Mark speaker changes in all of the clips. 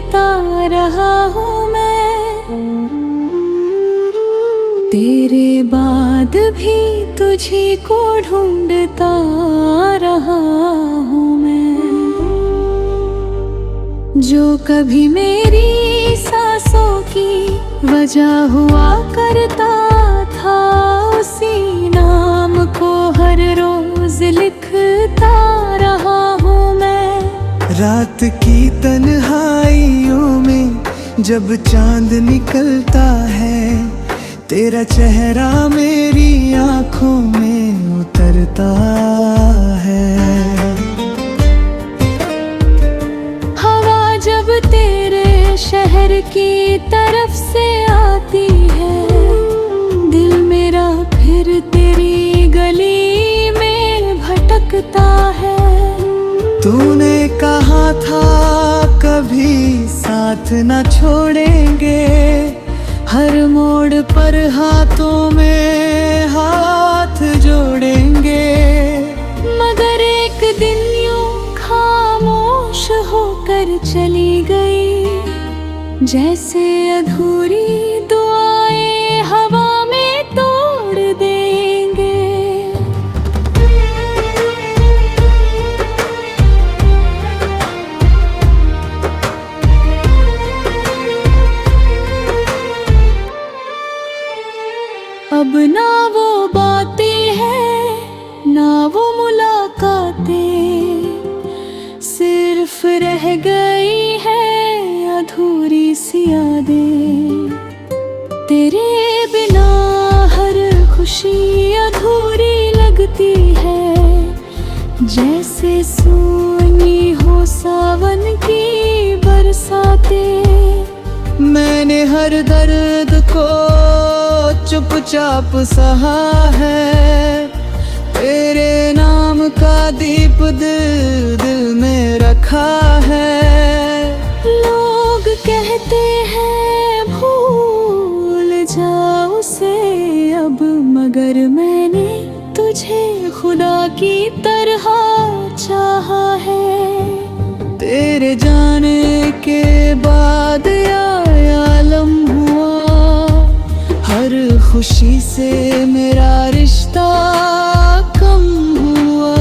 Speaker 1: ढूंढता रहा हूँ मैं, तेरे बाद भी तुझी को ढूंढता रहा हूँ मैं। जो कभी मेरी सांसों की वजह हुआ करता था, उसी नाम को हर रोज लिखता रहा हूँ मैं।
Speaker 2: रात की तन्हाइयों में जब चांद निकलता है, तेरा चेहरा मेरी आंखों में उतरता है।
Speaker 1: हवा जब तेरे शहर की तरफ से आती है, दिल मेरा फिर तेरी गली में भटकता है।
Speaker 2: तूने कहा था कभी साथ न छोड़ेंगे, हर मोड़ पर हाथों में हाथ जोड़ेंगे।
Speaker 1: मगर एक दिन यूं खामोश होकर चली गई, जैसे अधूरी दुआएं हवा में तोड़ देंगे। अब ना वो बातें हैं ना वो मुलाकातें, सिर्फ रह गई है अधूरी सी यादें। तेरे बिना हर खुशी अधूरी लगती है, जैसे सूनी हो सावन की बरसातें।
Speaker 2: मैंने हर दर्द को चुपचाप सहा है, तेरे नाम का दीप दिल दिल में रखा है।
Speaker 1: लोग कहते हैं भूल जाओ उसे अब, मगर मैंने तुझे खुदा की तरह चाहा है।
Speaker 2: तेरे जाने के बाद आलम हुआ, हर खुशी से मेरा रिश्ता कम हुआ।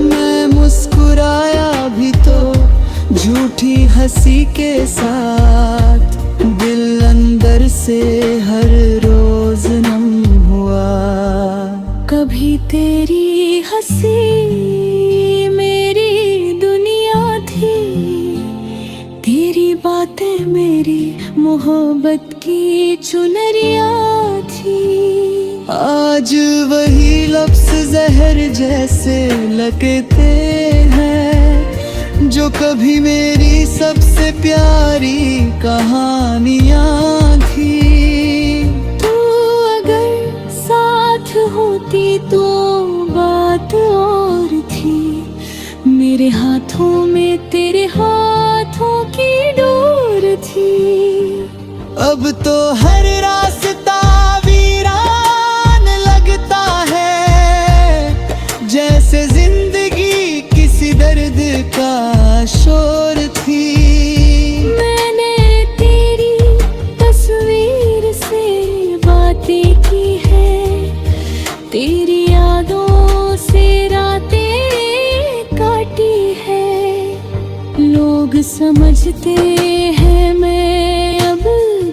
Speaker 2: मैं मुस्कुराया भी तो झूठी हंसी के साथ, दिल अंदर से हर रोज नम हुआ।
Speaker 1: कभी तेरी हंसी मेरी दुनिया थी, तेरी बातें मेरी मोहब्बत की चुनरिया थी।
Speaker 2: आज वही लफ्ज़ जहर जैसे लगते हैं, जो कभी मेरी सबसे प्यारी कहानियाँ थी।
Speaker 1: तू अगर साथ होती तो बात और थी, मेरे हाथों में तेरे हाथों की डोर थी।
Speaker 2: अब तो हर रास्ता वीरान लगता है, जैसे जिंदगी किसी दर्द का शोर थी।
Speaker 1: मैंने तेरी तस्वीर से बातें की है, तेरी यादों से रातें काटी है। लोग समझते हैं मैं अब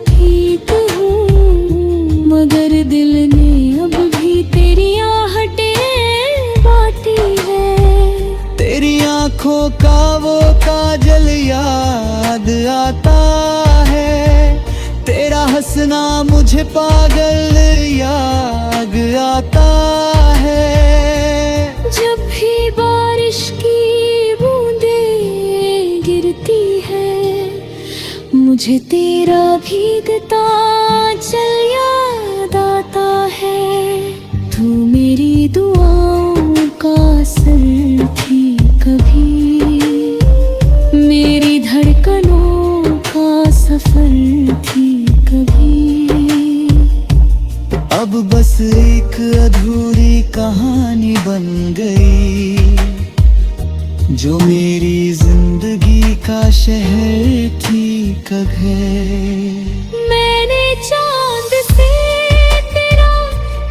Speaker 1: ठीक हूँ, मगर दिल ने अब भी तेरी आहटें बांटी है।
Speaker 2: तेरी आंखों का वो काजल याद आता है, तेरा हंसना मुझे पागल याद आता है।
Speaker 1: जब भी बारिश की बूंदें गिरती है, मुझे तेरा भीगता चल याद आता है। तू मेरी दुआओं का असर थी कभी, मेरी धड़कनों का सफर थी कभी।
Speaker 2: अब बस एक अधूरी कहानी बन गई, जो मेरी जिंदगी का शहर थी कघे।
Speaker 1: मैंने चांद से तेरा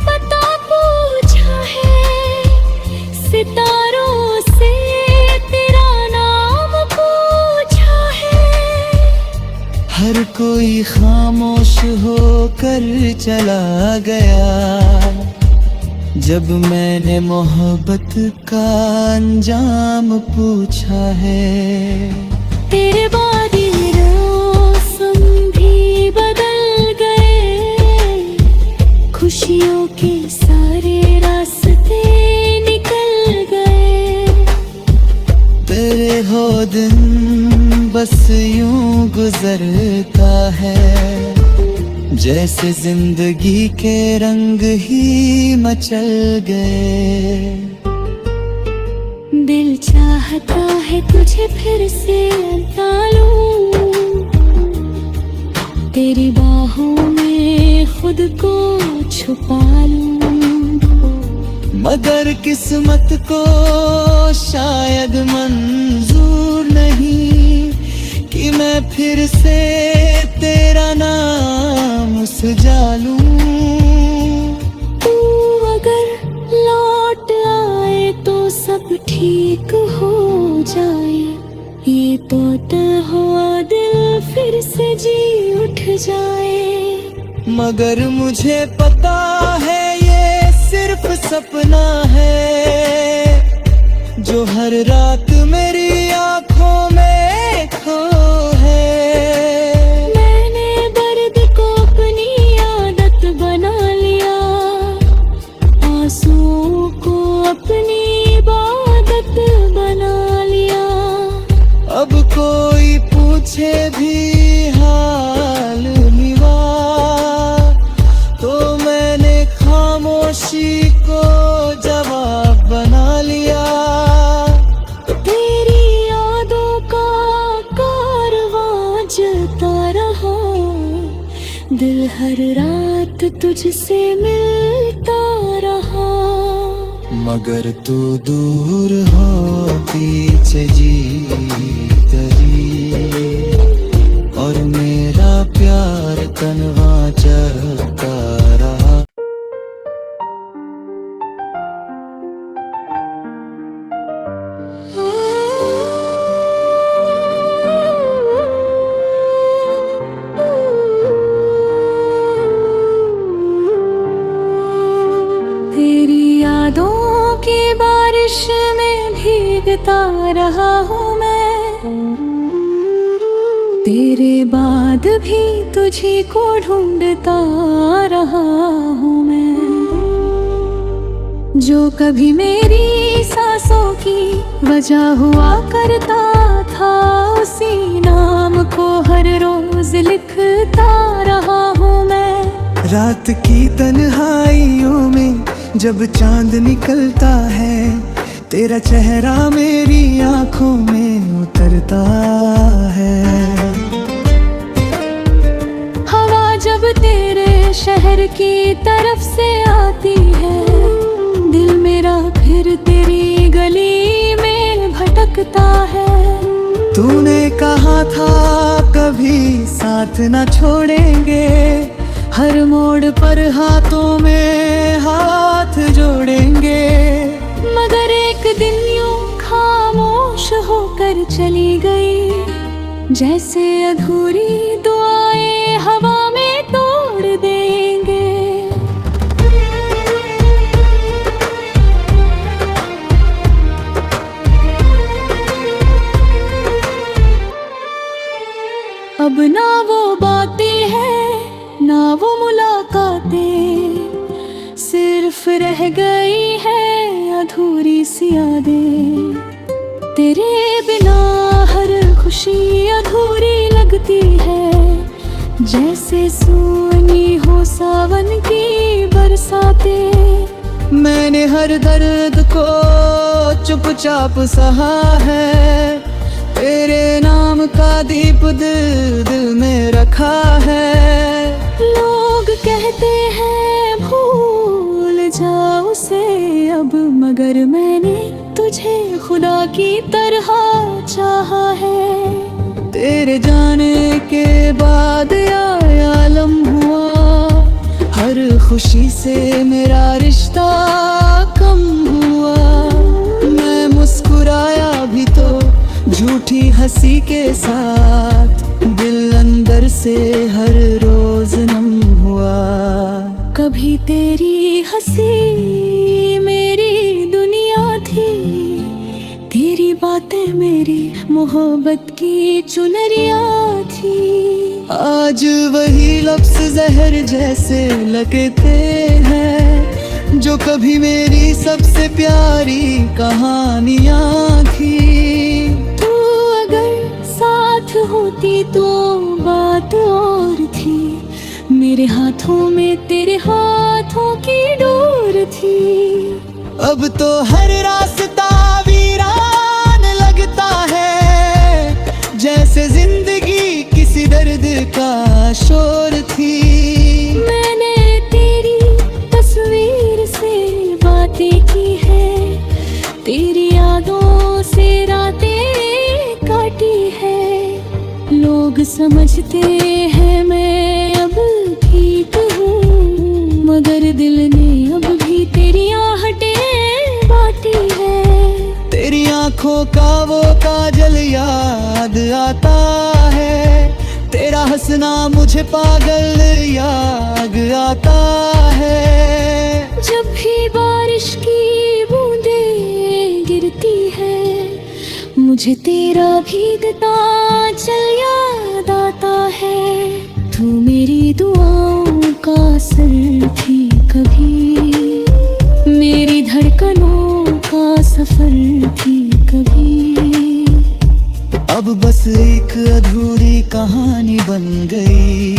Speaker 1: पता पूछा है, सितारों से तेरा नाम पूछा है।
Speaker 2: हर कोई खामोश होकर चला गया जब मैंने मोहब्बत का अंजाम पूछा है।
Speaker 1: तेरे बाद ये मौसम भी बदल गए, खुशियों के सारे रास्ते निकल गए।
Speaker 2: तेरे हो दिन बस यूं गुजरता है, जैसे जिंदगी के रंग ही मचल गए।
Speaker 1: दिल चाहता है तुझे फिर से लूं, तेरी बाहों में खुद को छुपा लूं।
Speaker 2: मगर किस्मत को शायद मंजूर नहीं कि मैं फिर से तेरा नाम सजा लूं।
Speaker 1: तू अगर लौट आए तो सब ठीक हो जाए, ये तो तय हुआ दिल फिर से जी उठ जाए।
Speaker 2: मगर मुझे पता है ये सिर्फ सपना है, जो हर रात मेरी आंखों में खो है।
Speaker 1: मैंने दर्द को अपनी आदत बना लिया, आंसुओं को अपनी इबादत बना लिया।
Speaker 2: अब कोई पूछे भी हाल निवा, तो मैंने खामोशी को जवाब बना लिया।
Speaker 1: तेरी यादों का कारवां चलता रहा, दिल हर रात तुझसे मिलता रहा।
Speaker 2: मगर तू दूर होती चली, और मेरा प्यार तन्हा चलता रहा।
Speaker 1: तेरी यादों की बारिश में भीगता रहा हूँ मैं, तेरे बाद भी तुझी को ढूंढता रहा हूँ मैं। जो कभी मेरी सांसों की वजह हुआ करता था, उसी नाम को हर रोज लिखता रहा हूँ मैं।
Speaker 2: रात की तन्हाइयों में जब चांद निकलता है, तेरा चेहरा मेरी आंखों में उतरता है।
Speaker 1: हवा जब तेरे शहर की तरफ से आती है, दिल मेरा फिर तेरी गली में भटकता है।
Speaker 2: तूने कहा था कभी साथ न छोड़ेंगे, हर मोड़ पर हाथों में हाथ जोड़ेंगे।
Speaker 1: मगर एक दिन यूं खामोश होकर चली गई, जैसे अधूरी दुआएं हवा में तोड़ देंगे। अब ना वो बातें हैं ना वो मुलाकातें, सिर्फ रह गई है अधूरी सी यादें। तेरे बिना हर खुशी अधूरी लगती है, जैसे सूनी हो सावन की बरसातें।
Speaker 2: मैंने हर दर्द को चुपचाप सहा है, तेरे नाम का दीप दिल में रखा है।
Speaker 1: लोग कहते हैं भूल जाओ उसे अब, मगर मैंने तुझे खुदा की तरह चाहा है।
Speaker 2: तेरे जाने के बाद आलम हुआ, हर खुशी से मेरा रिश्ता कम हुआ। मैं मुस्कुराया भी तो झूठी हंसी के साथ, दिल अंदर से हर रोज नम हुआ।
Speaker 1: कभी तेरी हंसी मेरी दुनिया थी, तेरी बातें मेरी मोहब्बत की चुनरिया थी।
Speaker 2: आज वही लफ्ज़ जहर जैसे लगते हैं, जो कभी मेरी सबसे प्यारी कहानियाँ थी।
Speaker 1: तू अगर साथ होती तो बात और थी, मेरे हाथों में तेरे हाथों की डोर थी।
Speaker 2: अब तो हर रास्ता वीरान लगता है, जैसे जिंदगी किसी दर्द का शोर थी।
Speaker 1: मैंने तेरी तस्वीर से बातें की है, तेरी यादों से रातें काटी है। लोग समझते हैं मैं अब ठीक हूँ, मगर दिल ने अब भी तेरी आहटें बांटी है।
Speaker 2: तेरी आंखों का वो काजल याद आता है, तेरा हंसना मुझे पागल याद आता है।
Speaker 1: जब भी बारिश की बूंदें गिरती है, मुझे तेरा भीगता चल याद आता है। तू मेरी दुआओं का असर थी कभी, मेरी धड़कनों का सफर थी कभी।
Speaker 2: अब बस एक अधूरी कहानी बन गई,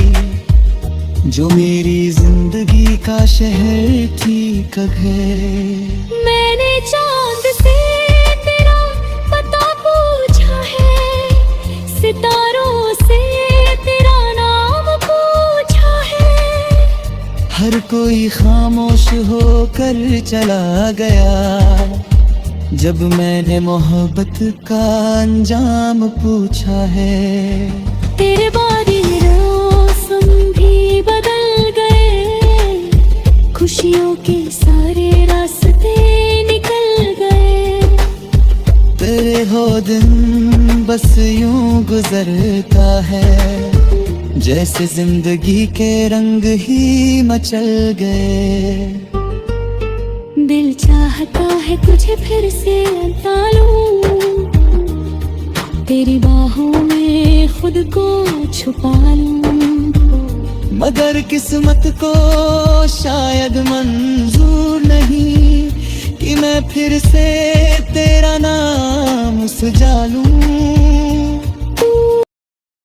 Speaker 2: जो मेरी जिंदगी का शहर थी कभी।
Speaker 1: मैंने चांद से तेरा पता पूछा है, सितारों से तेरा नाम पूछा है।
Speaker 2: हर कोई खामोश होकर चला गया, जब मैंने मोहब्बत का अंजाम पूछा है।
Speaker 1: तेरे बाद ये मौसम भी बदल गए, खुशियों के सारे रास्ते निकल गए।
Speaker 2: तेरे हो दिन बस यूं गुजरता है, जैसे जिंदगी के रंग ही मचल गए।
Speaker 1: दिल चाहता है तुझे फिर से लूं, तेरी बाहों में खुद को छुपा लूं।
Speaker 2: मगर किस्मत को शायद मंजूर नहीं कि मैं फिर से तेरा नाम सजा लूं।